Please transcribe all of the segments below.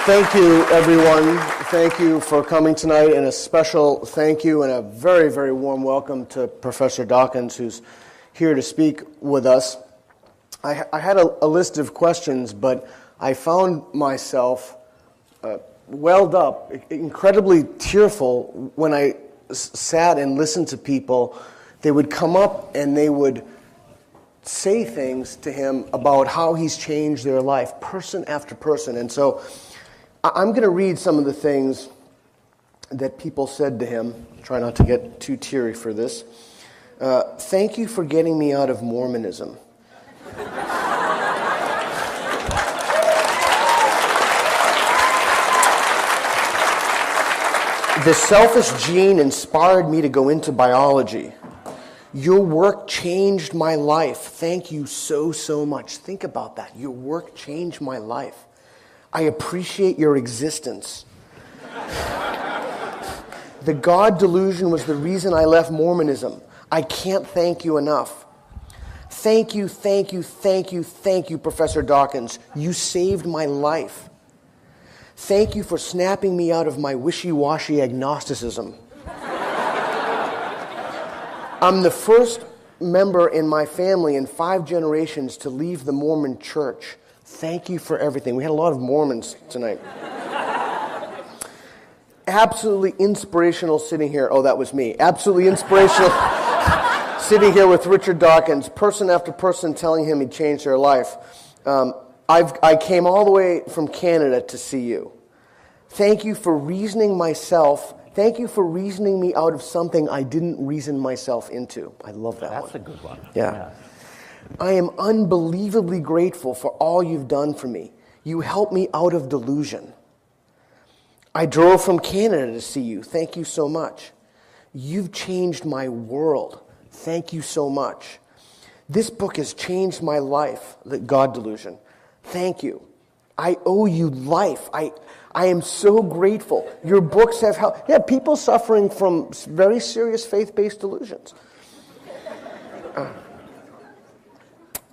Thank you, everyone. Thank you for coming tonight, and a special thank you and a very, very warm welcome to Professor Dawkins, who's here to speak with us. I had a list of questions, but I found myself welled up, incredibly tearful when I sat and listened to people. They would come up and they would say things to him about how he's changed their life, person after person. And so I'm going to read some of the things that people said to him. Try not to get too teary for this. Thank you for getting me out of Mormonism. The selfish gene inspired me to go into biology. Your work changed my life. Thank you so, so much. Think about that. Your work changed my life. I appreciate your existence. The God delusion was the reason I left Mormonism. I can't thank you enough. Thank you, thank you, thank you, thank you, Professor Dawkins. You saved my life. Thank you for snapping me out of my wishy-washy agnosticism. I'm the first member in my family in 5 generations to leave the Mormon church. Thank you for everything. We had a lot of Mormons tonight. Absolutely inspirational sitting here. Oh, that was me. Absolutely inspirational sitting here with Richard Dawkins, person after person telling him he changed their life. I came all the way from Canada to see you. Thank you for reasoning myself. Thank you for reasoning me out of something I didn't reason myself into. I love that one. That's a good one. Yeah. I am unbelievably grateful for all you've done for me. You helped me out of delusion. I drove from Canada to see you. Thank you so much. You've changed my world. Thank you so much. This book has changed my life, the God delusion. Thank you. I owe you life. I am so grateful. Your books have helped. Yeah, people suffering from very serious faith-based delusions.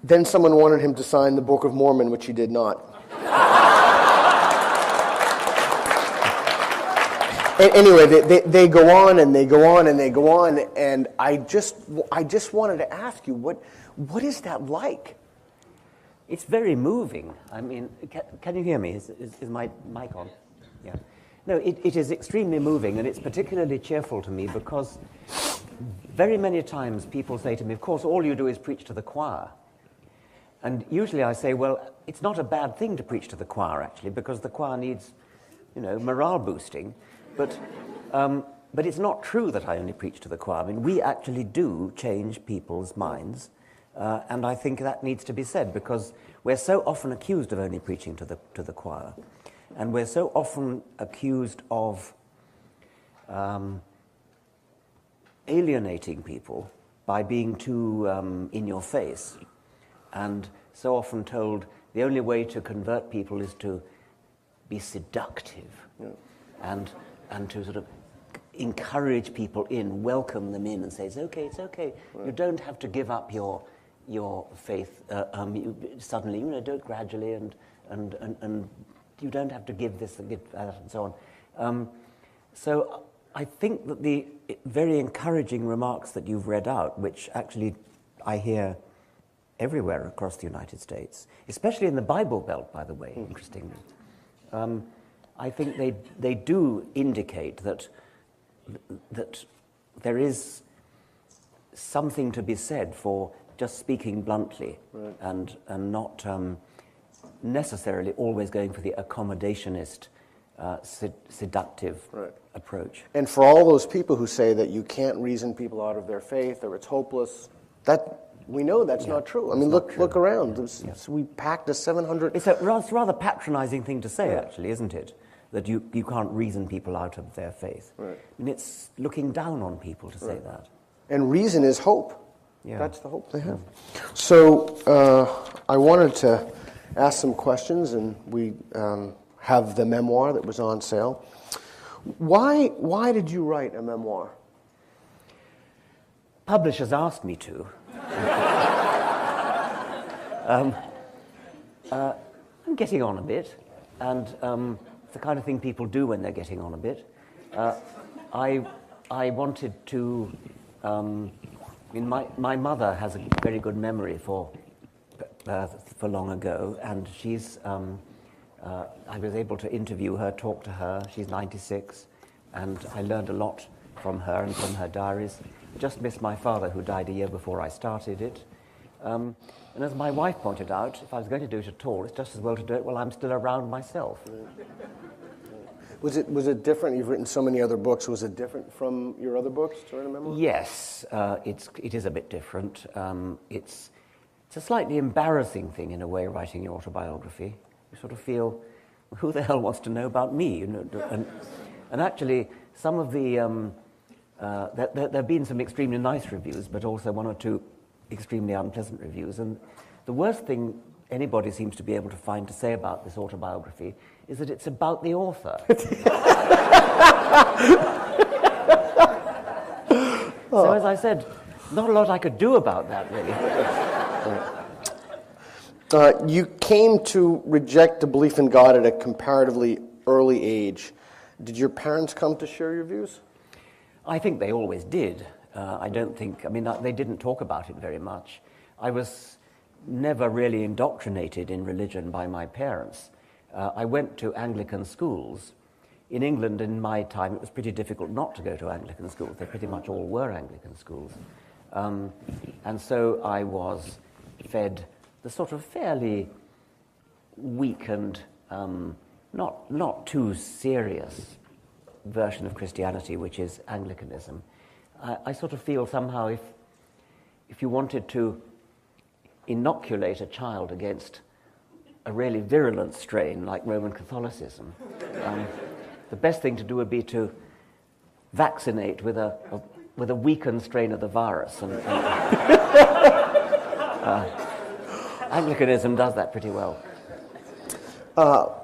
Then someone wanted him to sign the Book of Mormon, which he did not. Anyway, they go on and they go on and they go on, and I just wanted to ask you, what is that like? It's very moving. I mean, can you hear me? Is my mic on? Yeah. No, it is extremely moving, and it's particularly cheerful to me because very many times people say to me, of course, all you do is preach to the choir. And usually I say, well, it's not a bad thing to preach to the choir, actually, because the choir needs, morale boosting. But it's not true that I only preach to the choir. I mean, we actually do change people's minds. And I think that needs to be said, because we're so often accused of only preaching to the choir, and we're so often accused of alienating people by being too in your face, and so often told the only way to convert people is to be seductive, and to sort of encourage people in, welcome them in, and say, it's okay. Right. You don't have to give up your faith suddenly. Do it gradually, and you don't have to give this and give that, and so on. So I think that the very encouraging remarks that you've read out, which actually I hear everywhere across the United States, especially in the Bible Belt, by the way, interestingly, I think they do indicate that there is something to be said for just speaking bluntly, right, and not necessarily always going for the accommodationist, seductive, right, approach. And for all those people who say that you can't reason people out of their faith or it's hopeless, that we know that's not true. I mean, look around. Yeah. We packed a 700... It's a rather patronizing thing to say, actually, isn't it? That you can't reason people out of their faith. Right. I mean, it's looking down on people to say that. And reason is hope. Yeah. That's the hope they have. So I wanted to ask some questions, and we have the memoir that was on sale. Why did you write a memoir? Publishers asked me to. I'm getting on a bit, and It's the kind of thing people do when they're getting on a bit. I wanted to. My mother has a very good memory for long ago, and she's. I was able to interview her, talk to her. She's 96, and I learned a lot from her and from her diaries. Just missed my father, who died a year before I started it. And as my wife pointed out, if I was going to do it at all, it's just as well to do it while I'm still around myself. Was it different? You've written so many other books. Was it different from your other books, to write a memoir? Yes, it is a bit different. It's a slightly embarrassing thing, in a way, writing your autobiography. You sort of feel, who the hell wants to know about me? You know, and actually, some of the there have been some extremely nice reviews, but also one or two extremely unpleasant reviews. And the worst thing anybody seems to be able to find to say about this autobiography is that it's about the author. So as I said, not a lot I could do about that, really. You came to reject the belief in God at a comparatively early age. Did your parents come to share your views? I think they always did. I don't think, they didn't talk about it very much. I was never really indoctrinated in religion by my parents. I went to Anglican schools. In England, in my time, it was pretty difficult not to go to Anglican schools. They pretty much all were Anglican schools. And so I was fed the sort of fairly weak and not too serious version of Christianity, which is Anglicanism. I sort of feel somehow if you wanted to inoculate a child against a really virulent strain like Roman Catholicism, the best thing to do would be to vaccinate with a weakened strain of the virus. And Anglicanism does that pretty well.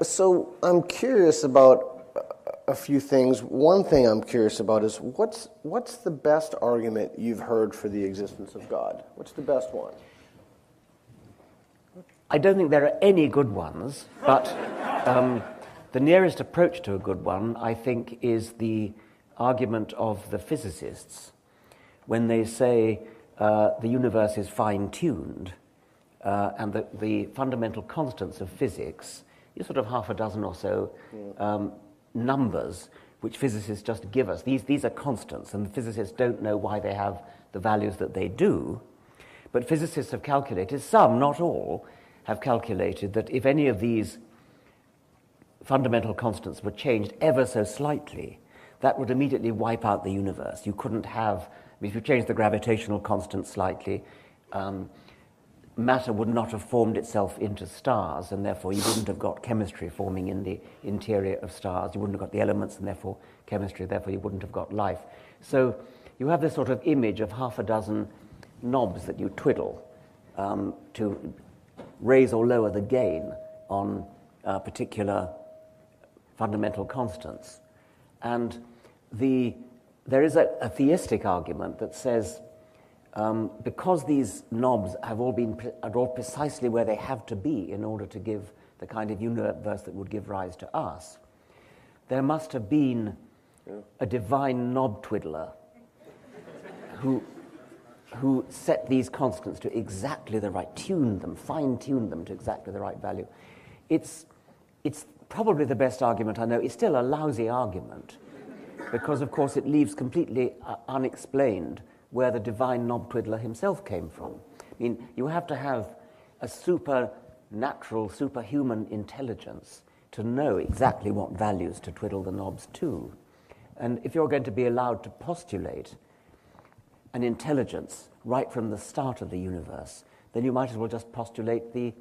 So I'm curious about a few things. One thing I'm curious about is what's the best argument you've heard for the existence of God? What's the best one? I don't think there are any good ones, but the nearest approach to a good one, I think, is the argument of the physicists when they say the universe is fine-tuned and that the fundamental constants of physics, you sort of half a dozen or so numbers which physicists just give us. These are constants, and physicists don't know why they have the values that they do. But physicists have calculated, some, not all, have calculated that if any of these fundamental constants were changed ever so slightly, that would immediately wipe out the universe. You couldn't have, if you change the gravitational constant slightly, matter would not have formed itself into stars, and therefore you wouldn't have got chemistry forming in the interior of stars. You wouldn't have got the elements, and therefore chemistry, therefore you wouldn't have got life. So you have this sort of image of half a dozen knobs that you twiddle to raise or lower the gain on particular fundamental constants. And there is a theistic argument that says because these knobs are all precisely where they have to be in order to give the kind of universe that would give rise to us, there must have been a divine knob twiddler who set these constants to exactly the right, fine-tuned them to exactly the right value. It's probably the best argument I know. It's still a lousy argument because, of course, it leaves completely unexplained where the divine knob twiddler himself came from. I mean, you have to have a supernatural, superhuman intelligence to know exactly what values to twiddle the knobs to. And if you're going to be allowed to postulate an intelligence right from the start of the universe, then you might as well just postulate the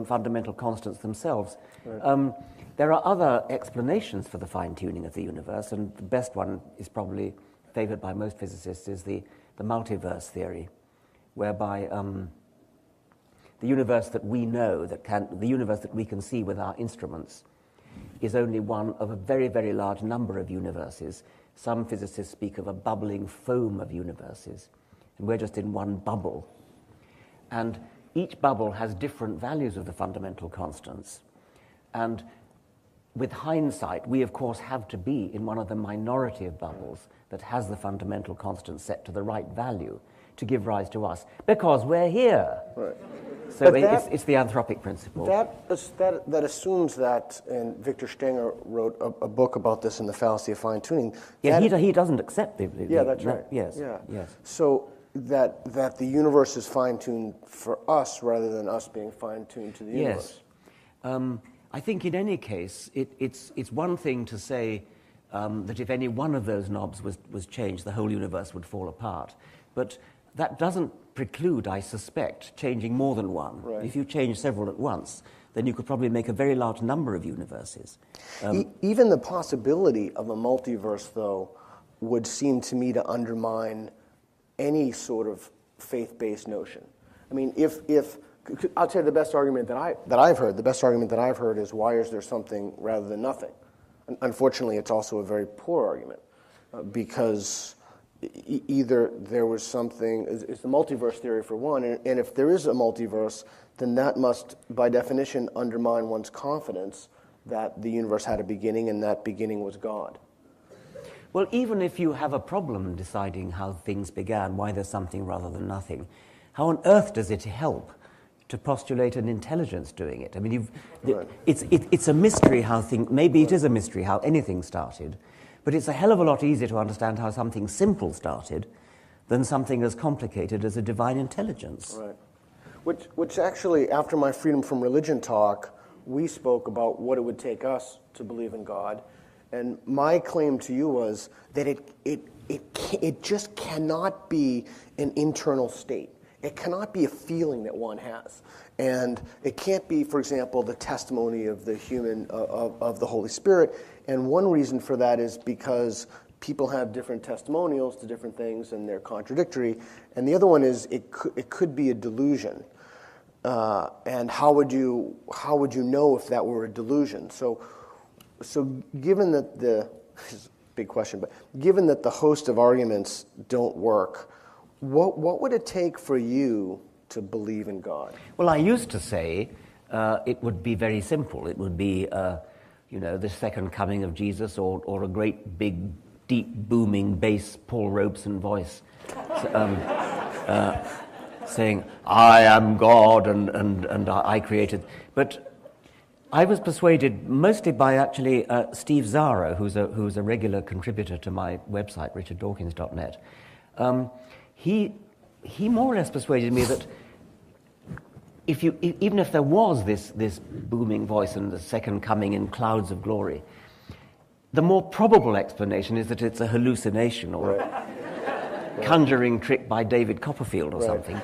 fundamental constants themselves. Right. There are other explanations for the fine-tuning of the universe, and the best one is probably favored by most physicists is the multiverse theory, whereby the universe that we know, the universe that we can see with our instruments, is only one of a very, very large number of universes. Some physicists speak of a bubbling foam of universes, and we're just in one bubble. And each bubble has different values of the fundamental constants. And with hindsight, we of course have to be in one of the minority of bubbles that has the fundamental constant set to the right value to give rise to us, because we're here. Right. So it's the anthropic principle. That assumes that, and Victor Stenger wrote a book about this in The Fallacy of Fine-Tuning. Yeah, he doesn't accept the yeah, that's right. Yes, yeah. Yes. So that the universe is fine-tuned for us rather than us being fine-tuned to the universe. Yes. I think in any case, it's one thing to say that if any one of those knobs was changed, the whole universe would fall apart. But that doesn't preclude, I suspect, changing more than one. Right. If you change several at once, then you could probably make a very large number of universes. Even the possibility of a multiverse, though, would seem to me to undermine any sort of faith-based notion. I mean, if I'll tell you the best argument that I've heard. The best argument that I've heard is, why is there something rather than nothing? Unfortunately, it's also a very poor argument because either there was something, it's the multiverse theory for one, and if there is a multiverse, then that must, by definition, undermine one's confidence that the universe had a beginning and that beginning was God. Well, even if you have a problem deciding how things began, why there's something rather than nothing, how on earth does it help to postulate an intelligence doing it? I mean, Right. it's a mystery how maybe it is a mystery how anything started, but it's a hell of a lot easier to understand how something simple started than something as complicated as a divine intelligence. Right. Which actually, after my Freedom from Religion talk, we spoke about what it would take us to believe in God. And my claim to you was that it just cannot be an internal state. It cannot be a feeling that one has. And it can't be, for example, the testimony of the human, of the Holy Spirit. And one reason for that is because people have different testimonials to different things and they're contradictory. And the other one is it could be a delusion. And how would you know if that were a delusion? So given that this is a big question, but given that the host of arguments don't work, what would it take for you to believe in God? Well, I used to say it would be very simple. It would be, the second coming of Jesus, or a great big, deep, booming bass Paul Robeson voice, saying, "I am God and I created." But I was persuaded mostly by actually Steve Zara, who's a regular contributor to my website, richarddawkins.net. He more or less persuaded me that even if there was this booming voice and the second coming in clouds of glory, the more probable explanation is that it's a hallucination or a conjuring trick by David Copperfield or something.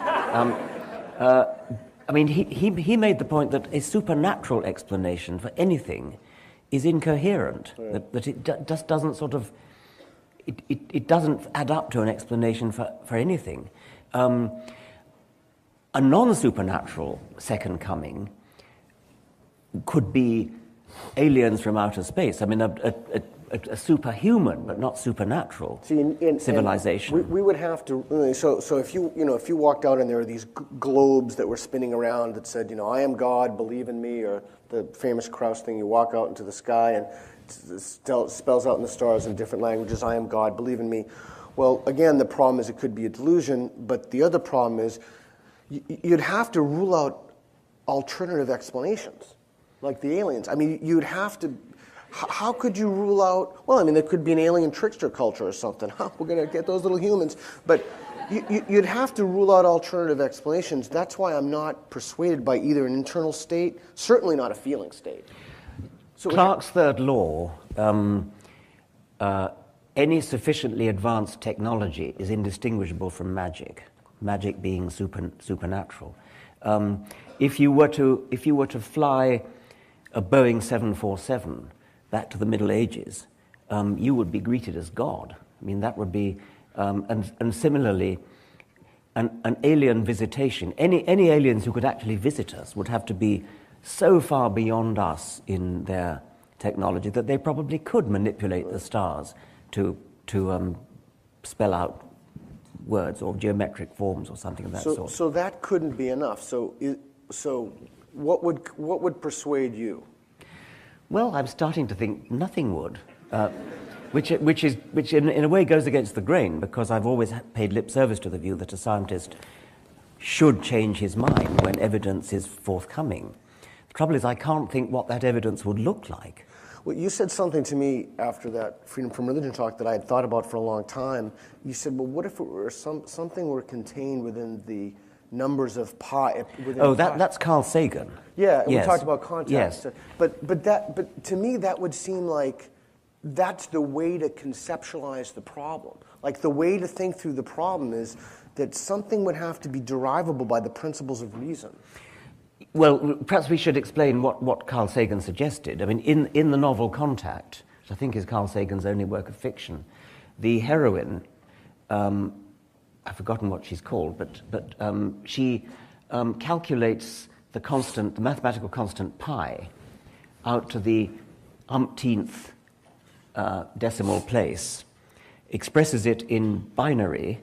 I mean, he made the point that a supernatural explanation for anything is incoherent, that it just doesn't sort of, it doesn't add up to an explanation for anything. A non-supernatural second coming could be aliens from outer space. I mean, a superhuman but not supernatural civilization. We would have to. So if you walked out and there were these globes that were spinning around that said, "I am God, believe in me," or the famous Krauss thing, you walk out into the sky and it spells out in the stars in different languages, "I am God, believe in me." Well, again, the problem is it could be a delusion, but the other problem is you'd have to rule out alternative explanations, like the aliens. I mean, you'd have to. How could you rule out? Well, I mean, there could be an alien trickster culture or something. We're going to get those little humans. But you'd have to rule out alternative explanations. That's why I'm not persuaded by either an internal state, certainly not a feeling state. So Clarke's third law, any sufficiently advanced technology is indistinguishable from magic. Magic being supernatural. If you were to fly a Boeing 747 back to the Middle Ages, you would be greeted as God. I mean, that would be, and similarly, an alien visitation. Any aliens who could actually visit us would have to be so far beyond us in their technology that they probably could manipulate the stars to spell out words or geometric forms or something of that sort. So that couldn't be enough. So what would persuade you? Well, I'm starting to think nothing would, which in a way goes against the grain, because I've always paid lip service to the view that a scientist should change his mind when evidence is forthcoming. The trouble is, I can't think what that evidence would look like. Well, you said something to me after that Freedom from Religion talk that I had thought about for a long time. You said, well, what if it were something were contained within the numbers of pi? That's Carl Sagan. Yeah, yes. We talked about context. Yes. But to me, that would seem like that's the way to conceptualize the problem. Like, the way to think through the problem is that something would have to be derivable by the principles of reason. Well, perhaps we should explain what Carl Sagan suggested. I mean, in the novel Contact, which I think is Carl Sagan's only work of fiction, the heroine, I've forgotten what she's called, but she calculates the mathematical constant pi out to the umpteenth decimal place, expresses it in binary,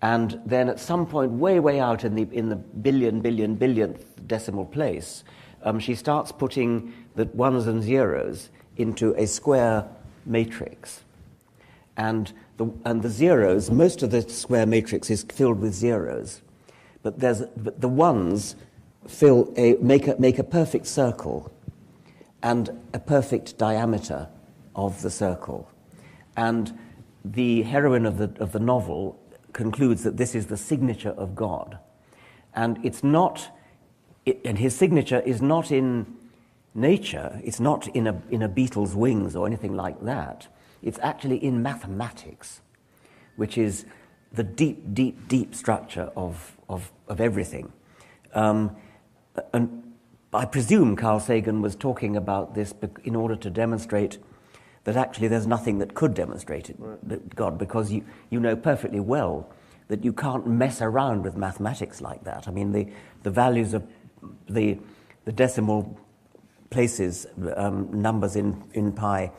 and then at some point way out in the billionth decimal place, she starts putting the ones and zeros into a square matrix. And the zeros, most of the square matrix is filled with zeros, but the ones make a perfect circle and a perfect diameter of the circle. And the heroine of the novel concludes that this is the signature of God. And and his signature is not in nature, it's not in a beetle's wings or anything like that. It's actually in mathematics, which is the deep structure of everything. And I presume Carl Sagan was talking about this in order to demonstrate that actually there's nothing that could demonstrate it, right, God, because you know perfectly well that you can't mess around with mathematics like that. I mean, the values of the decimal places, numbers in pi,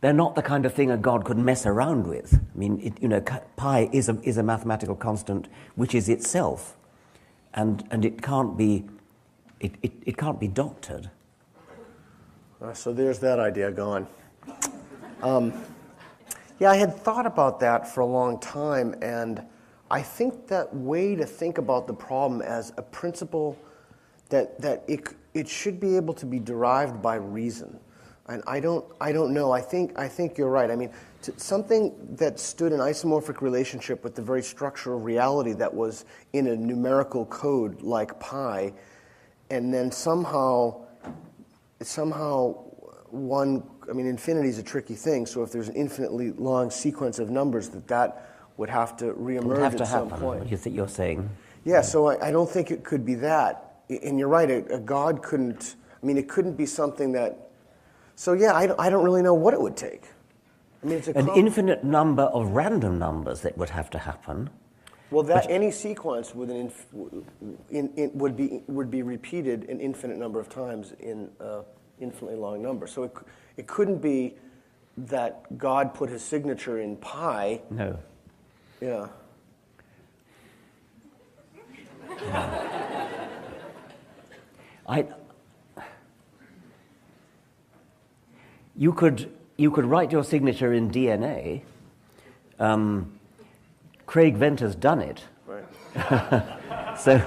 they're not the kind of thing a God could mess around with. I mean, pi is a mathematical constant which is itself, and it can't be doctored. So there's that idea gone. Yeah, I had thought about that for a long time, and I think that way to think about the problem as a principle that it should be able to be derived by reason. And I don't know. I think you're right. I mean, something that stood in isomorphic relationship with the very structure of reality that was in a numerical code like pi, and then somehow one, I mean, infinity is a tricky thing, so if there's an infinitely long sequence of numbers, that would have to reemerge at some point. What do you think you're saying? Yeah, so I don't think it could be that. And you're right, a God couldn't, I mean, it couldn't be something that, so yeah, I don't really know what it would take. I mean, it's an infinite number of random numbers that would have to happen. Well, any sequence with would be repeated an infinite number of times in infinitely long number. So it couldn't be that God put his signature in pi. No. Yeah. You could write your signature in DNA. Craig Venter's done it. Right. So,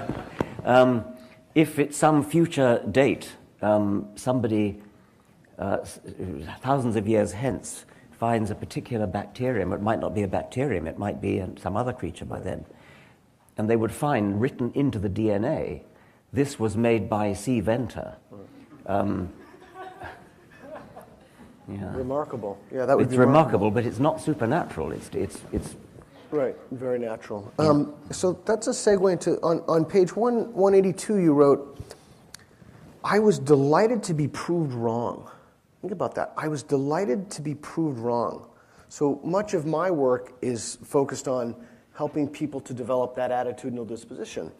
if at some future date somebody thousands of years hence finds a particular bacterium, it might not be a bacterium, it might be some other creature by then, and they would find written into the DNA, this was made by C. Venter. Yeah. Remarkable. Yeah, that would it's be remarkable, but it's not supernatural. It's right, very natural. Yeah. So that's a segue into on page 182. You wrote, "I was delighted to be proved wrong." Think about that. I was delighted to be proved wrong. So much of my work is focused on helping people to develop that attitudinal disposition.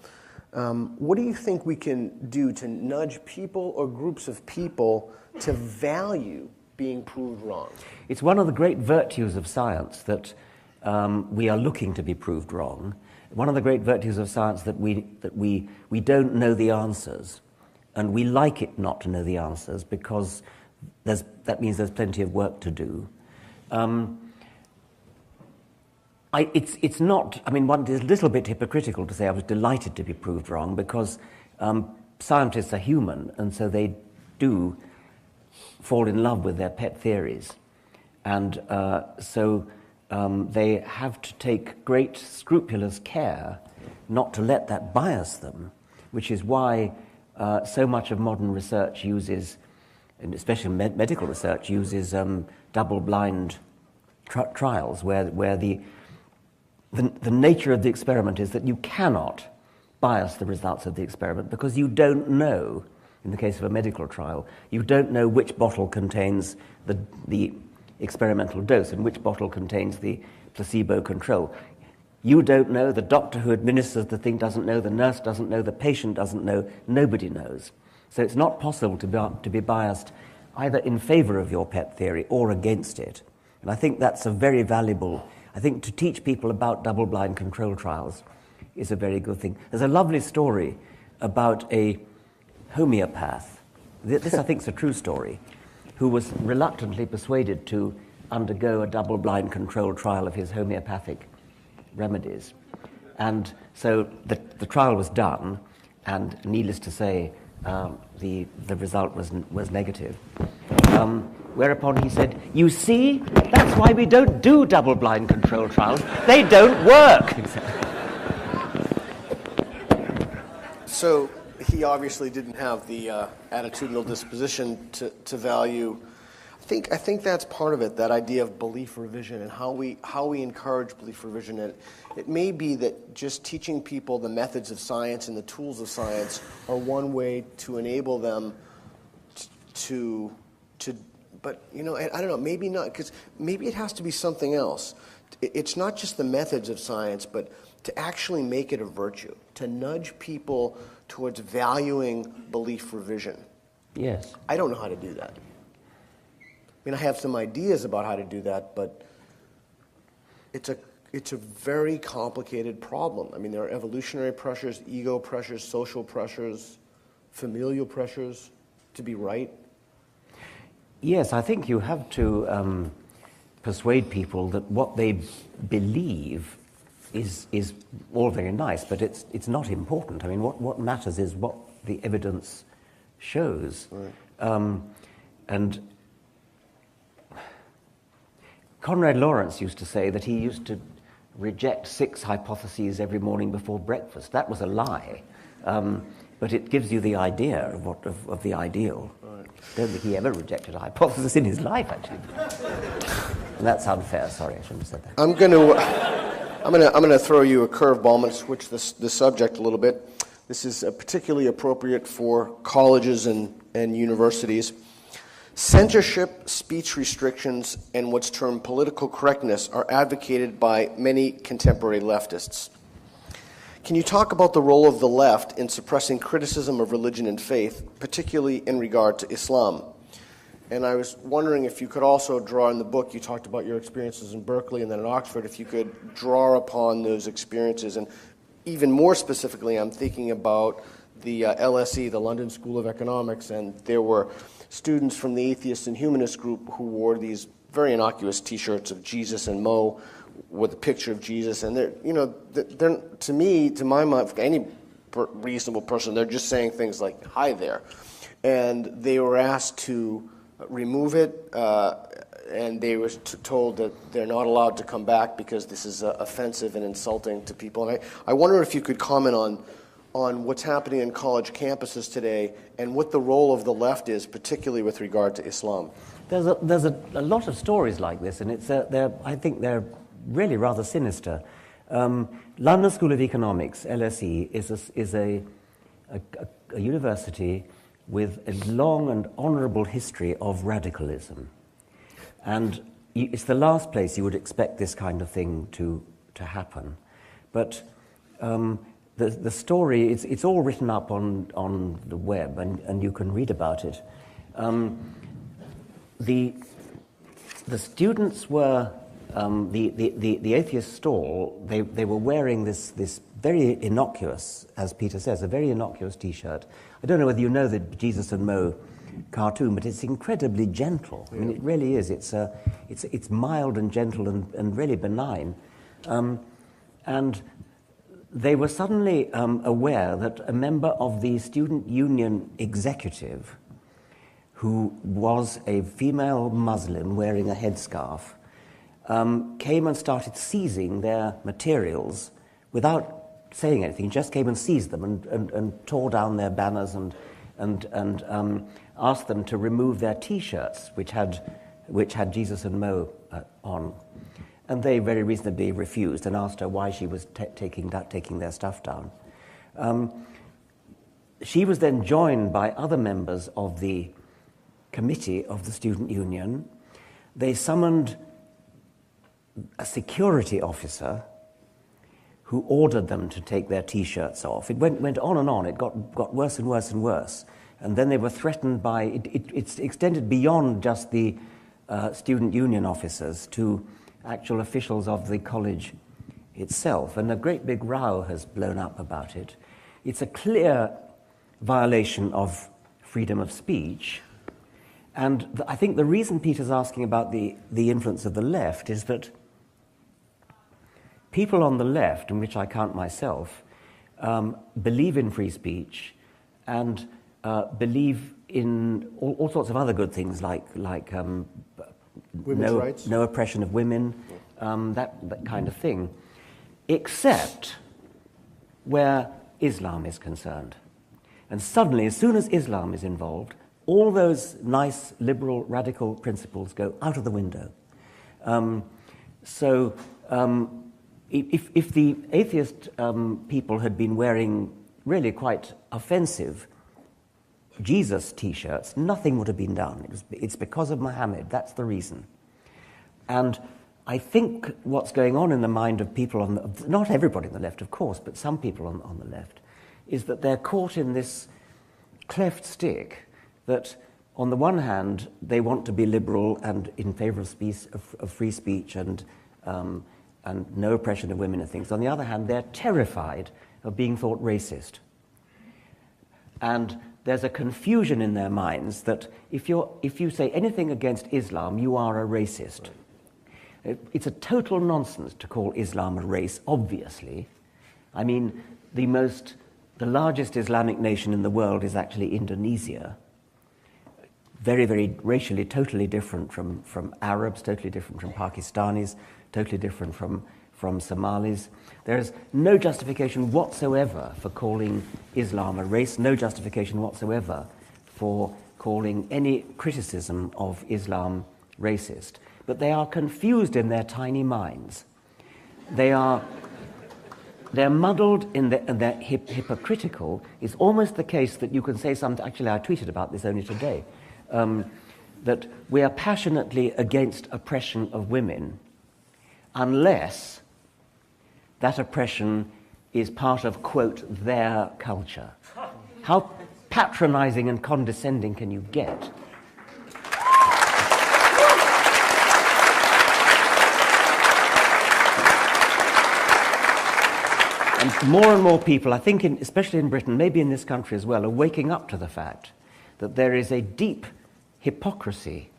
What do you think we can do to nudge people or groups of people to value being proved wrong? It's one of the great virtues of science that we are looking to be proved wrong. One of the great virtues of science that we don't know the answers. and we like it not to know the answers because that means there's plenty of work to do. It's not, I mean, it's a little bit hypocritical to say I was delighted to be proved wrong, because scientists are human, and so they do fall in love with their pet theories. And so they have to take great scrupulous care not to let that bias them, which is why so much of modern research uses, and especially medical research, uses double-blind trials, where the nature of the experiment is that you cannot bias the results of the experiment, because you don't know, in the case of a medical trial, you don't know which bottle contains the experimental dose and which bottle contains the placebo control. You don't know, the doctor who administers the thing doesn't know, the nurse doesn't know, the patient doesn't know, nobody knows. So it's not possible to be biased either in favor of your pet theory or against it. And I think that's a very valuable, I think to teach people about double-blind control trials is a very good thing. There's a lovely story about a homeopath, this I think is a true story, who was reluctantly persuaded to undergo a double-blind control trial of his homeopathic remedies. And so the trial was done, and needless to say, the result was negative. Whereupon he said, "You see, that's why we don't do double-blind control trials. They don't work." So he obviously didn't have the attitudinal disposition to value. I think that's part of it, that idea of belief revision and how we encourage belief revision. And it may be that just teaching people the methods of science and the tools of science are one way to enable them to but, you know, I don't know, maybe not, because maybe it has to be something else. It's not just the methods of science, but to actually make it a virtue, to nudge people towards valuing belief revision. Yes. I don't know how to do that. I mean, I have some ideas about how to do that, but it's a very complicated problem. I mean, there are evolutionary pressures, ego pressures, social pressures, familial pressures to be right. Yes, I think you have to persuade people that what they believe is all very nice, but it's not important. I mean, what matters is what the evidence shows. Right. And Conrad Lawrence used to say that he used to reject 6 hypotheses every morning before breakfast. That was a lie, but it gives you the idea of the ideal. Right. I don't think he ever rejected a hypothesis in his life, actually. And that's unfair. Sorry, I shouldn't have said that. I'm going to throw you a curveball. I'm going to switch the subject a little bit. This is particularly appropriate for colleges and universities. Censorship, speech restrictions, and what's termed political correctness are advocated by many contemporary leftists. Can you talk about the role of the left in suppressing criticism of religion and faith, particularly in regard to Islam? And I was wondering if you could also draw in the book, you talked about your experiences in Berkeley and then at Oxford, if you could draw upon those experiences. And even more specifically, I'm thinking about the LSE, the London School of Economics, and there were students from the atheist and humanist group who wore these very innocuous T-shirts of Jesus and Mo with a picture of Jesus. And they're to me, to my mind, for any reasonable person, they're just saying things like, "Hi there." And they were asked to remove it, and they were told that they're not allowed to come back because this is offensive and insulting to people. And I wonder if you could comment on what's happening in college campuses today and what the role of the left is, particularly with regard to Islam. There's a lot of stories like this, and I think they're really rather sinister. London School of Economics, LSE, is a university with a long and honourable history of radicalism. And it's the last place you would expect this kind of thing to happen. But the story, it's all written up on the web, and you can read about it. The students were, the atheist stall, they were wearing this very innocuous, as Peter says, a very innocuous T-shirt. I don't know whether you know the Jesus and Mo cartoon, but it's incredibly gentle. I mean, it really is. It's mild and gentle and really benign. And they were suddenly aware that a member of the student union executive, who was a female Muslim wearing a headscarf, came and started seizing their materials without saying anything. He just came and seized them and tore down their banners and asked them to remove their T-shirts, which had Jesus and Mo on. And they very reasonably refused and asked her why she was taking their stuff down. She was then joined by other members of the committee of the student union. They summoned a security officer who ordered them to take their T-shirts off. It went on and on. It got worse and worse and worse. And then they were threatened by... It's extended beyond just the student union officers to actual officials of the college itself. And a great big row has blown up about it. It's a clear violation of freedom of speech. And I think the reason Peter's asking about the influence of the left is that people on the left, in which I count myself, believe in free speech and believe in all sorts of other good things like women's rights, no oppression of women, that kind of thing, except where Islam is concerned. And suddenly, as soon as Islam is involved, all those nice, liberal, radical principles go out of the window. If the atheist people had been wearing really quite offensive Jesus T-shirts, nothing would have been done. It's because of Muhammad. That's the reason. And I think what's going on in the mind of people not everybody on the left, of course, but some people on the left, is that they're caught in this cleft stick that, on the one hand, they want to be liberal and in favor of free speech and no oppression of women and things. On the other hand, they're terrified of being thought racist. And there's a confusion in their minds that if you say anything against Islam, you are a racist. It's a total nonsense to call Islam a race, obviously. I mean, the largest Islamic nation in the world is actually Indonesia. Very, very racially totally different from Arabs, totally different from Pakistanis, totally different from Somalis. There is no justification whatsoever for calling Islam a race, no justification whatsoever for calling any criticism of Islam racist. But they are confused in their tiny minds. They're muddled and they're hypocritical. It's almost the case that you can say something. Actually, I tweeted about this only today. That we are passionately against oppression of women unless that oppression is part of, quote, their culture. How patronizing and condescending can you get? And more people, I think, especially in Britain, maybe in this country as well, are waking up to the fact that there is a deep hypocrisy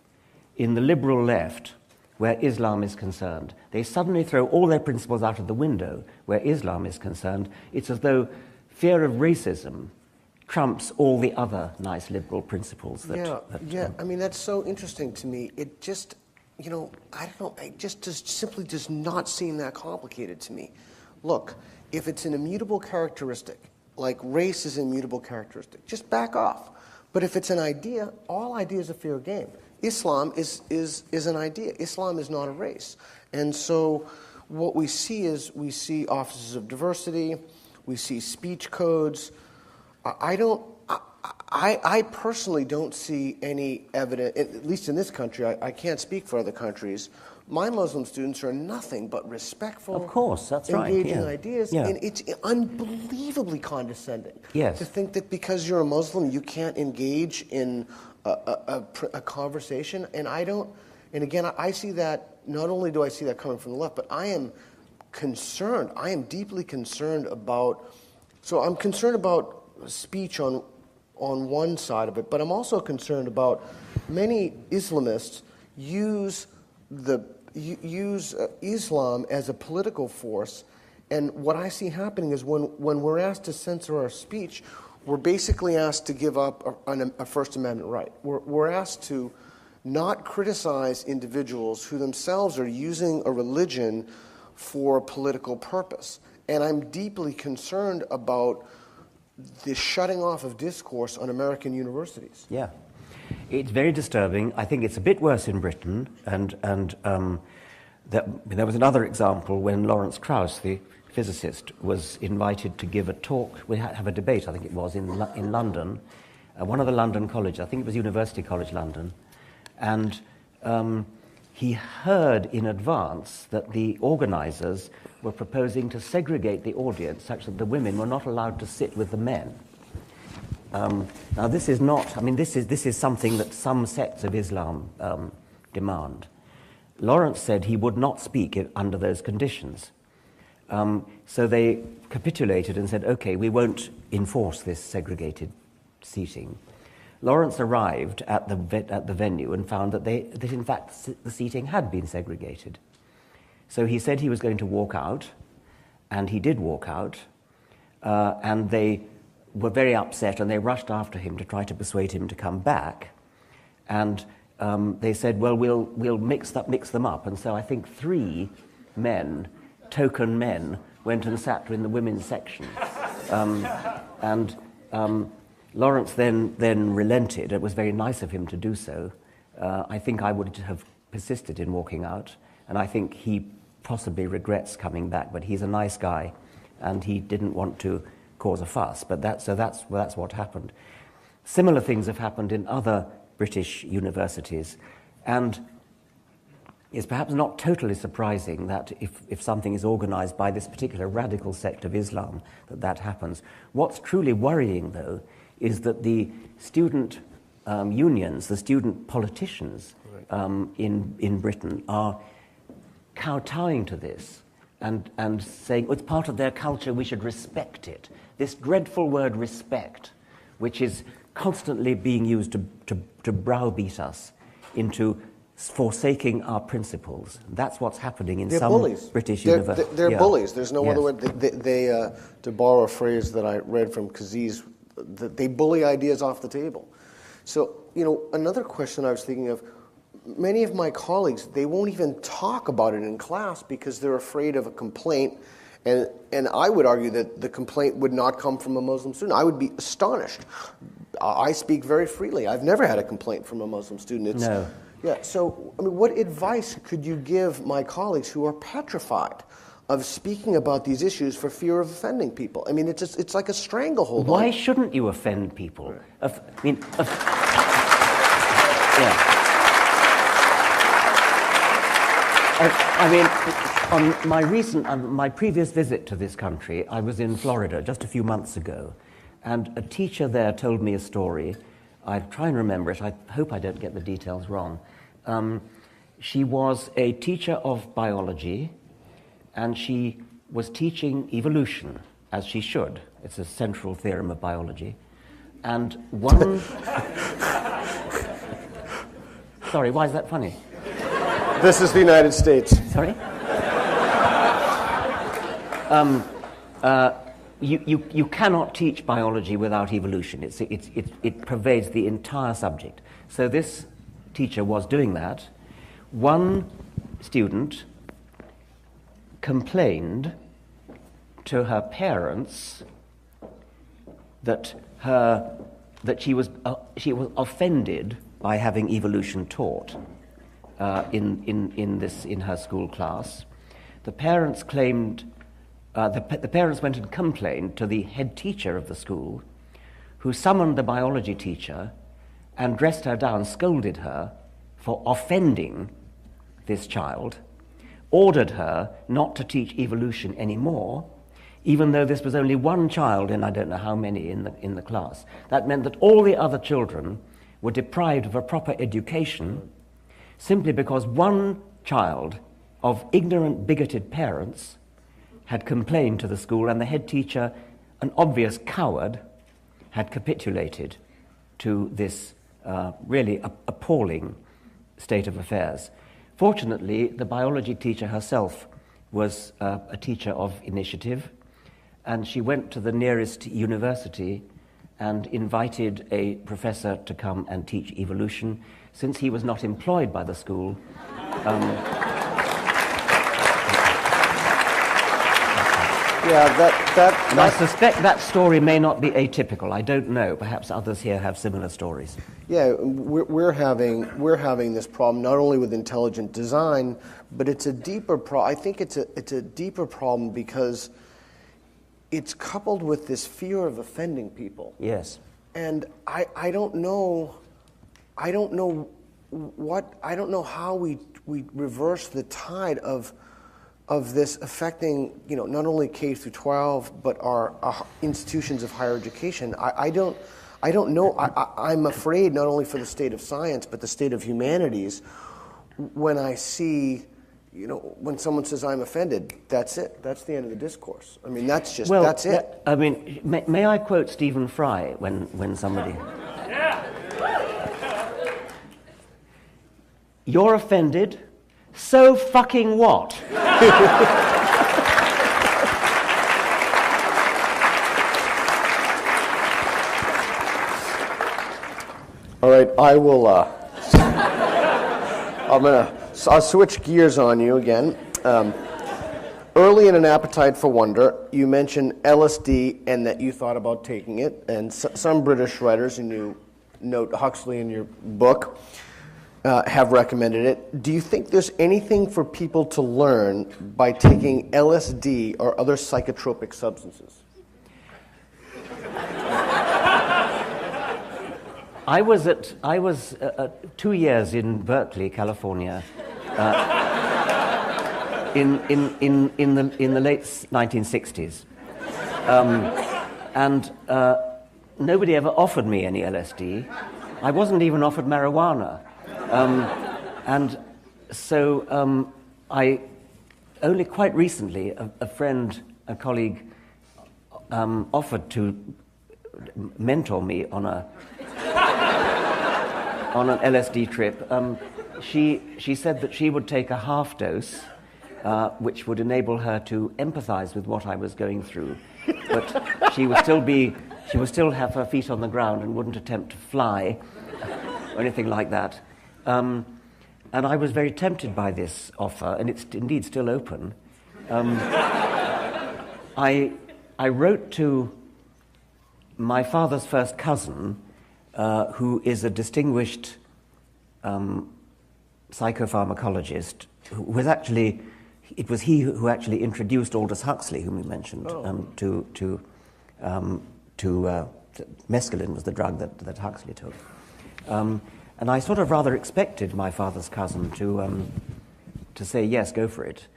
in the liberal left where Islam is concerned. They suddenly throw all their principles out of the window where Islam is concerned. It's as though fear of racism trumps all the other nice liberal principles. I mean, that's so interesting to me. It just, I don't know, it just simply does not seem that complicated to me. Look, if it's an immutable characteristic, like race is an immutable characteristic, just back off. But if it's an idea, all ideas are fair game. Islam is an idea. Islam is not a race. And so what we see is we see offices of diversity, we see speech codes. I personally don't see any evidence, at least in this country, I can't speak for other countries. My Muslim students are nothing but respectful. Of course, that's right. Engaging ideas, and it's unbelievably condescending to think that because you're a Muslim, you can't engage in a conversation. And I don't. And again, I see that. Not only do I see that coming from the left, but I am concerned. I am deeply concerned about. So I'm concerned about speech on one side of it, but I'm also concerned about many Islamists use Islam as a political force, and what I see happening is when we're asked to censor our speech, we're basically asked to give up a First Amendment right. We're asked to not criticize individuals who themselves are using a religion for a political purpose. And I'm deeply concerned about the shutting off of discourse on American universities. Yeah. It's very disturbing. I think it's a bit worse in Britain, and there was another example when Lawrence Krauss, the physicist, was invited to give a talk. We had have a debate, I think it was, in London, one of the London colleges, I think it was University College London, and he heard in advance that the organisers were proposing to segregate the audience such that the women were not allowed to sit with the men. Now, this is not, I mean, this is something that some sects of Islam demand. Lawrence said he would not speak under those conditions. So they capitulated and said, okay, we won't enforce this segregated seating. Lawrence arrived at the venue and found that in fact the seating had been segregated. So he said he was going to walk out, and he did walk out, and they were very upset, and they rushed after him to try to persuade him to come back. And they said, well, we'll mix them up. And so I think 3 men, token men, went and sat in the women's section. Lawrence then relented. It was very nice of him to do so. I think I would have persisted in walking out, and I think he possibly regrets coming back, but he's a nice guy, and he didn't want to cause a fuss. But that's what happened. Similar things have happened in other British universities, and it's perhaps not totally surprising that if something is organized by this particular radical sect of Islam, that happens. What's truly worrying, though, is that the student unions, the student politicians in Britain are kowtowing to this and saying, oh, it's part of their culture, we should respect it. This dreadful word respect, which is constantly being used to browbeat us into forsaking our principles. That's what's happening in some bullies. British universities. They're bullies. There's no other way. They to borrow a phrase that I read from Kaziz, they bully ideas off the table. So, another question I was thinking of, many of my colleagues, they won't even talk about it in class because they're afraid of a complaint. And I would argue that the complaint would not come from a Muslim student. I would be astonished. I speak very freely. I've never had a complaint from a Muslim student. No. Yeah, so, what advice could you give my colleagues who are petrified of speaking about these issues for fear of offending people? I mean, it's like a stranglehold. Why shouldn't you offend people? Right. On my previous visit to this country, I was in Florida just a few months ago, and a teacher there told me a story. I try and remember it. I hope I don't get the details wrong. She was a teacher of biology, and she was teaching evolution, as she should. It's a central theorem of biology. And one... Sorry, why is that funny? This is the United States. Sorry? You cannot teach biology without evolution. It pervades the entire subject. So this teacher was doing that. One student complained to her parents that she was offended by having evolution taught in her school class. The parents claimed. The parents went and complained to the head teacher of the school, who summoned the biology teacher and dressed her down, scolded her for offending this child, ordered her not to teach evolution anymore, even though this was only one child in I don't know how many in the class. That meant that all the other children were deprived of a proper education simply because one child of ignorant, bigoted parents had complained to the school, and the head teacher, an obvious coward, had capitulated to this really appalling state of affairs. Fortunately, the biology teacher herself was a teacher of initiative, and she went to the nearest university and invited a professor to come and teach evolution. Since he was not employed by the school, and I suspect that story may not be atypical. I don't know. Perhaps others here have similar stories. Yeah, we're having this problem not only with intelligent design, but it's a deeper problem. I think it's a deeper problem because it's coupled with this fear of offending people. Yes. And I don't know how we reverse the tide of this affecting, not only K through 12, but our institutions of higher education. I don't know. I'm afraid not only for the state of science, but the state of humanities. When I see, when someone says I'm offended, that's it. That's the end of the discourse. I mean, that's it. I mean, may I quote Stephen Fry when somebody... Yeah. You're offended? So fucking what? All right, I will. I'll switch gears on you again. Early in An Appetite for Wonder, you mentioned LSD and that you thought about taking it, and some British writers, and you note Huxley in your book, have recommended it. Do you think there's anything for people to learn by taking LSD or other psychotropic substances? I was 2 years in Berkeley, California, in the late 1960s, and nobody ever offered me any LSD. I wasn't even offered marijuana. And so I only quite recently, a friend, a colleague, offered to mentor me on an LSD trip. She said that she would take a half dose, which would enable her to empathize with what I was going through, but she would still have her feet on the ground and wouldn't attempt to fly or anything like that. And I was very tempted by this offer, and it's indeed still open. I wrote to my father's first cousin, who is a distinguished psychopharmacologist, who was actually, it was he who actually introduced Aldous Huxley, whom we mentioned, to mescaline was the drug that Huxley took. And I sort of rather expected my father's cousin to say, yes, go for it.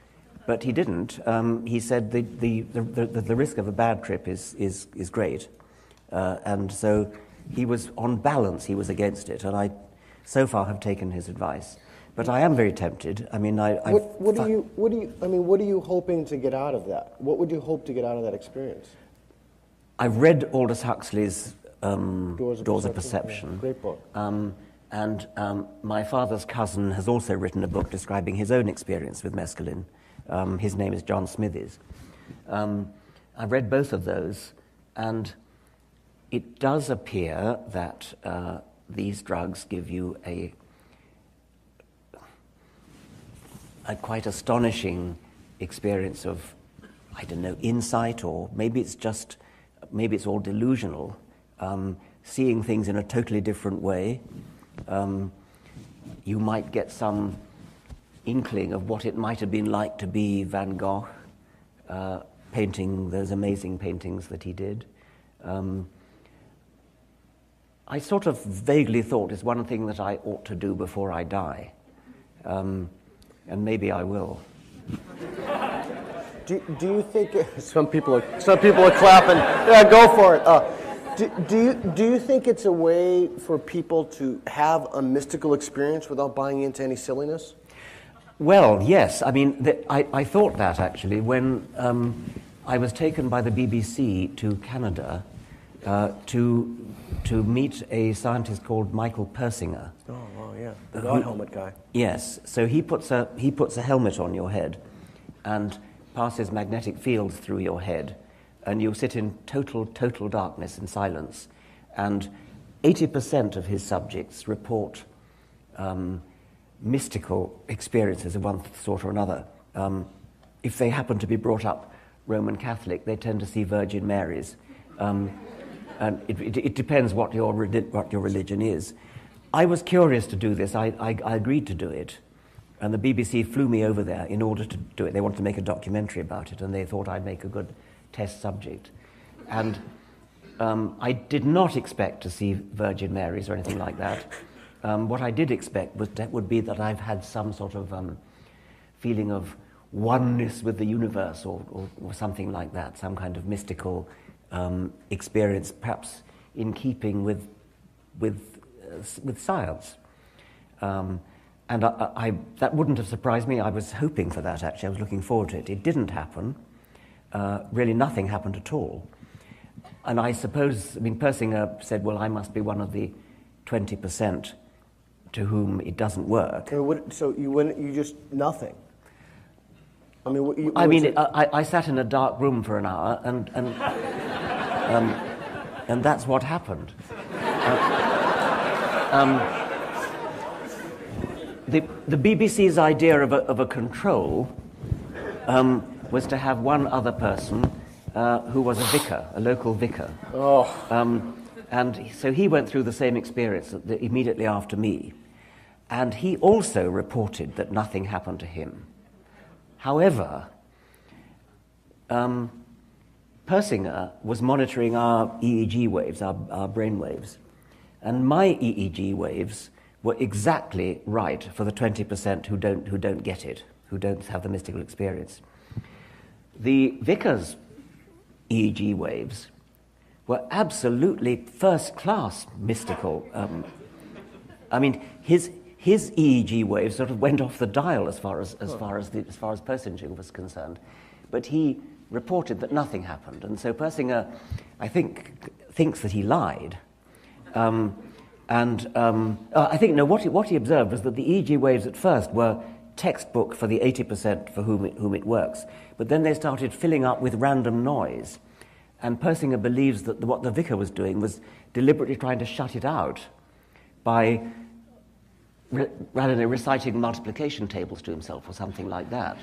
But he didn't. He said the risk of a bad trip is great. And so he was, on balance, he was against it. And I, so far, have taken his advice. But I am very tempted. I mean, what are you hoping to get out of that? What would you hope to get out of that experience? I've read Aldous Huxley's Doors of Perception. Yeah, great book. And my father's cousin has also written a book describing his own experience with mescaline. His name is John Smithies. I've read both of those, and it does appear that these drugs give you a quite astonishing experience of, I don't know, insight, or maybe it's all delusional, seeing things in a totally different way. You might get some inkling of what it might have been like to be Van Gogh, painting those amazing paintings that he did. I sort of vaguely thought it's one thing that I ought to do before I die, and maybe I will. Do you think some people are clapping? Yeah, go for it. Do you think it's a way for people to have a mystical experience without buying into any silliness? Well, yes. I mean, I thought that actually when I was taken by the BBC to Canada to meet a scientist called Michael Persinger. Oh, yeah, the God helmet guy. Yes. So he puts a helmet on your head, and passes magnetic fields through your head, and you sit in total darkness and silence. And 80% of his subjects report mystical experiences of one sort or another. If they happen to be brought up Roman Catholic, they tend to see Virgin Marys. And it depends what your religion is. I was curious to do this. I agreed to do it. And the BBC flew me over there in order to do it. They wanted to make a documentary about it, and they thought I'd make a good test subject. And I did not expect to see Virgin Marys or anything like that. What I did expect would be that I've had some sort of feeling of oneness with the universe or something like that, some kind of mystical experience, perhaps in keeping with science. And that wouldn't have surprised me. I was hoping for that, actually. I was looking forward to it. It didn't happen. Really nothing happened at all. And I suppose, Persinger said, well, I must be one of the 20% to whom it doesn't work. So you just nothing? I sat in a dark room for an hour, and that's what happened. The BBC's idea of a control was to have one other person who was a vicar, a local vicar. Oh. And so he went through the same experience immediately after me. And he also reported that nothing happened to him. However, Persinger was monitoring our EEG waves, our brain waves. And my EEG waves were exactly right for the 20% who don't get it, who don't have the mystical experience. The vicar's EEG waves were absolutely first-class mystical. His EEG waves sort of went off the dial as far as Persinger was concerned, but he reported that nothing happened, and so Persinger, I think, thinks that he lied. I think what he observed was that the EEG waves at first were textbook for the 80% for whom it works, but then they started filling up with random noise. And Persinger believes that what the vicar was doing was deliberately trying to shut it out by rather than reciting multiplication tables to himself or something like that,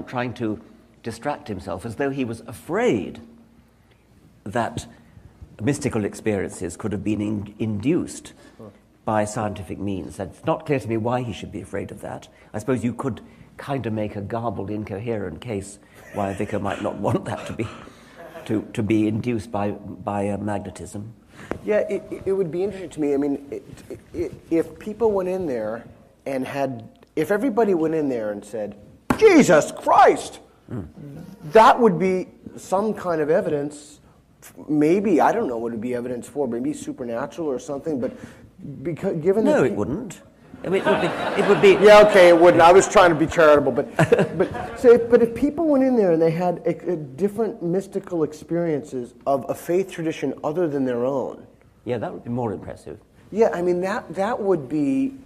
trying to distract himself as though he was afraid that mystical experiences could have been induced by scientific means. It's not clear to me why he should be afraid of that. I suppose you could kind of make a garbled, incoherent case why a vicar might not want that to be induced by magnetism. Yeah, it would be interesting to me. If people went in there and if everybody went in there and said, Jesus Christ, that would be some kind of evidence. Maybe, I don't know what it would be evidence for, maybe supernatural or something, but given No, it wouldn't. It would be... Yeah, okay, it wouldn't. I was trying to be charitable, but if people went in there and they had different mystical experiences of a faith tradition other than their own. Yeah, that would be more impressive. Yeah, that would be...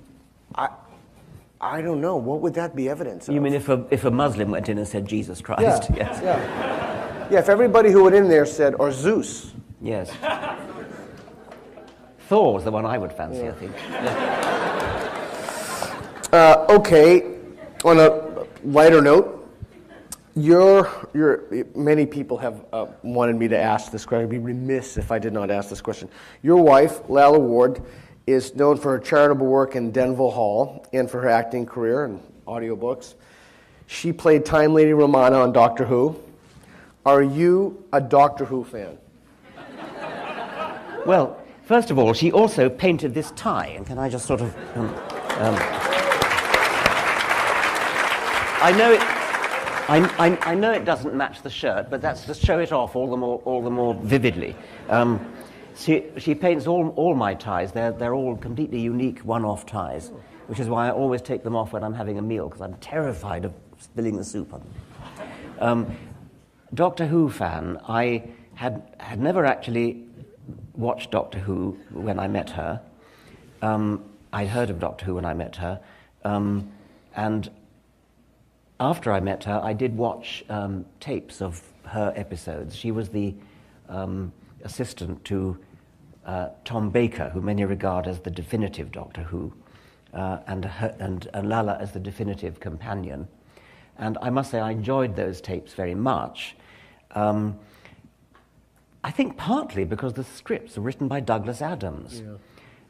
I don't know. What would that be evidence of? You mean if a Muslim went in and said Jesus Christ? Yeah, yes. Yeah, if everybody who went in there said, or Zeus. Yes. Thor's the one I would fancy, I think. Yeah. Okay, on a lighter note, many people have wanted me to ask this question. I'd be remiss if I did not ask this question. Your wife, Lalla Ward, is known for her charitable work in Denville Hall and for her acting career and audiobooks. She played Time Lady Romana on Doctor Who. Are you a Doctor Who fan? Well, first of all, she also painted this tie, and can I just sort of... I know it doesn't match the shirt, but that's to show it off all the more vividly. She paints all my ties. They're all completely unique one-off ties. which is why I always take them off when I'm having a meal, because I'm terrified of spilling the soup on them. Doctor Who fan, I had never actually watched Doctor Who when I met her. I'd heard of Doctor Who when I met her. And after I met her, I did watch tapes of her episodes. She was the assistant to Tom Baker, who many regard as the definitive Doctor Who, and Lalla as the definitive companion. And I must say I enjoyed those tapes very much. I think partly because the scripts are written by Douglas Adams,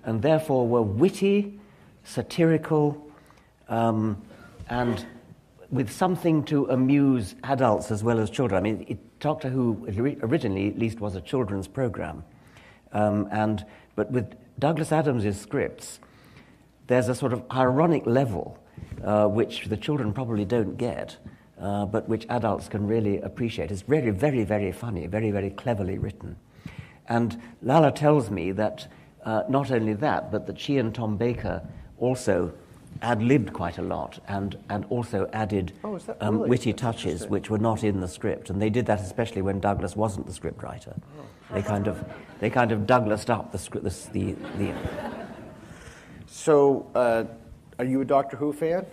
and therefore were witty, satirical, and with something to amuse adults as well as children. I mean, Doctor Who originally at least was a children's program, but with Douglas Adams's scripts, there's a sort of ironic level which the children probably don't get, but which adults can really appreciate. It's very, very, very funny, very, very cleverly written. And Lalla tells me that not only that, but that she and Tom Baker also ad-libbed quite a lot and also added witty touches which were not in the script. And they did that especially when Douglas wasn't the script writer. They kind of Douglased up the script. So, are you a Doctor Who fan?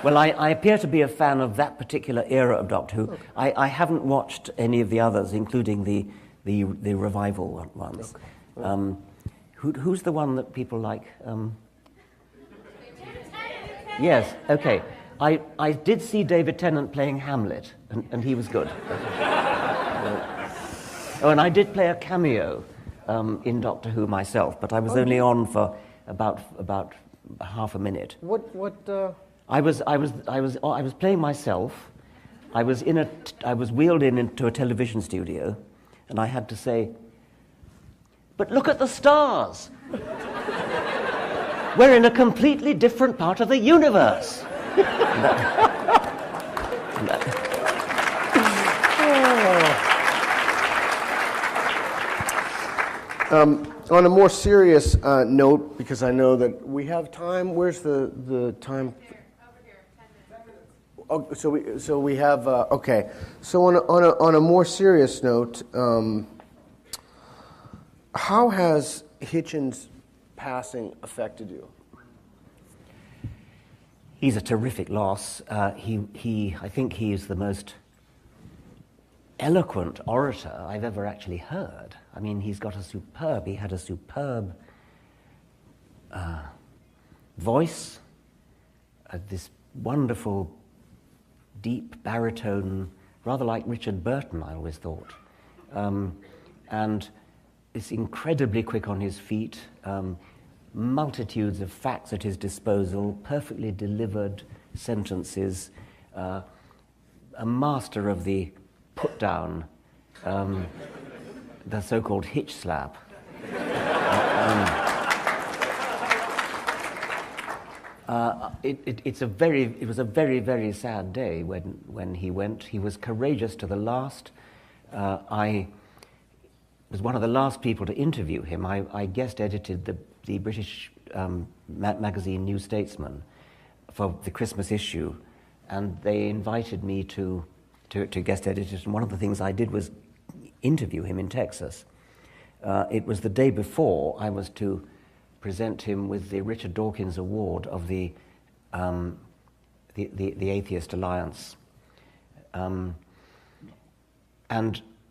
Well, I appear to be a fan of that particular era of Doctor Who. Okay. I haven't watched any of the others, including the revival ones. Okay. Who's the one that people like? Yes, okay. I did see David Tennant playing Hamlet, and he was good. Oh, and I did play a cameo in Doctor Who myself, but I was only on for about half a minute. I was playing myself. I was wheeled into a television studio, and I had to say, "But look at the stars! We're in a completely different part of the universe." On a more serious note, because I know that we have time. Where's the time? Oh, so we have okay. So on a more serious note, how has Hitchens' passing affected you? He's a terrific loss. I think he is the most eloquent orator I've ever actually heard. I mean, he had a superb voice, this wonderful, deep baritone, rather like Richard Burton, I always thought. And is incredibly quick on his feet, multitudes of facts at his disposal, perfectly delivered sentences, a master of the put-down, the so-called hitch slap. It was a very, very sad day when he went. He was courageous to the last. I was one of the last people to interview him. I guest edited the British magazine New Statesman for the Christmas issue, and they invited me to guest edit it. And one of the things I did was interview him in Texas. It was the day before I was to present him with the Richard Dawkins Award of the Atheist Alliance. And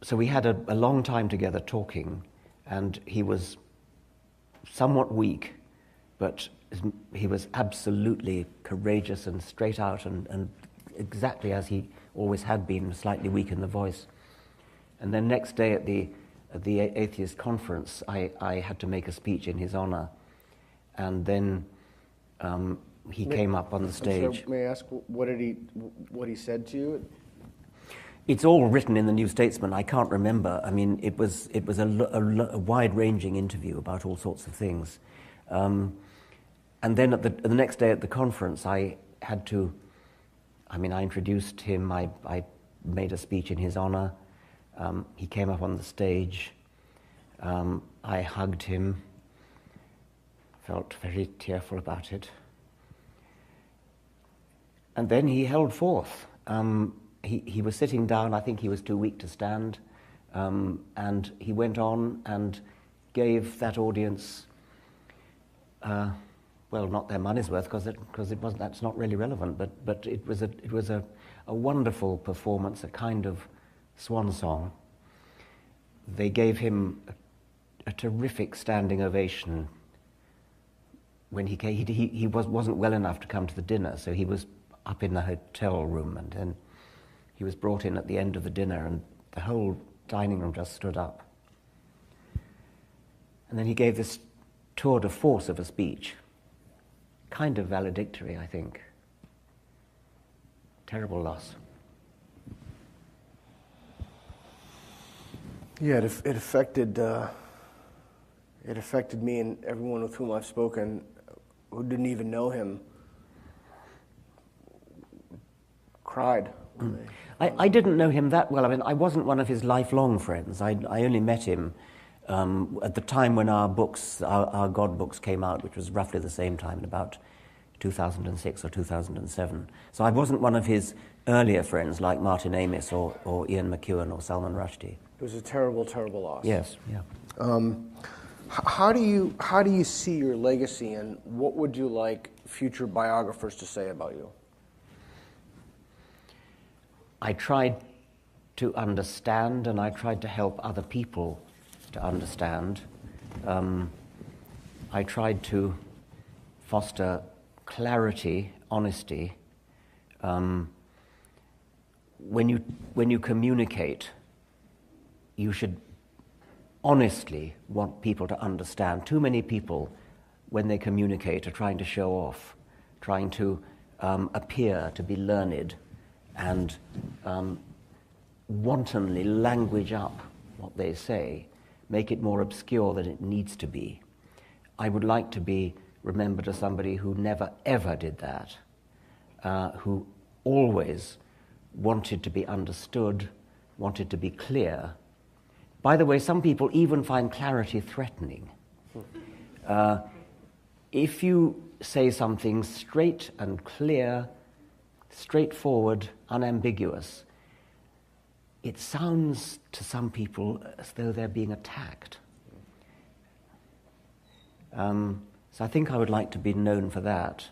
so we had a long time together talking, and he was somewhat weak, but he was absolutely courageous and straight out and exactly as he always had been, slightly weak in the voice. And then next day at the atheist conference, I had to make a speech in his honor. And then he came up on the stage. So may I ask what he said to you? It's all written in the New Statesman. I can't remember. I mean, it was a wide-ranging interview about all sorts of things. And then the next day at the conference, I introduced him. I made a speech in his honor. He came up on the stage. I hugged him. felt very tearful about it. And then he held forth. He was sitting down, I think he was too weak to stand, and he went on and gave that audience, well, not their money's worth, because it wasn't. That's not really relevant. But it was a wonderful performance, a kind of swan song. They gave him a terrific standing ovation. When he came, he wasn't well enough to come to the dinner, so he was up in the hotel room, and then he was brought in at the end of the dinner, and the whole dining room just stood up. And then he gave this tour de force of a speech, kind of valedictory, I think. Terrible loss. Yeah, it affected me and everyone with whom I've spoken who didn't even know him. Cried. I didn't know him that well. I mean, I wasn't one of his lifelong friends. I only met him at the time when our God books came out, which was roughly the same time, in about 2006 or 2007. So I wasn't one of his earlier friends like Martin Amis or Ian McEwan or Salman Rushdie. It was a terrible, terrible loss. Yes, yeah. How do you see your legacy, and what would you like future biographers to say about you? I tried to understand, and I tried to help other people to understand. I tried to foster clarity, honesty. When you communicate, you should honestly want people to understand. Too many people, when they communicate, are trying to show off, trying to appear to be learned, and wantonly language up what they say, make it more obscure than it needs to be. I would like to be remembered as somebody who never ever did that, who always wanted to be understood, wanted to be clear. By the way, some people even find clarity threatening. If you say something straight and clear, straightforward, unambiguous, it sounds to some people as though they're being attacked. So I think I would like to be known for that.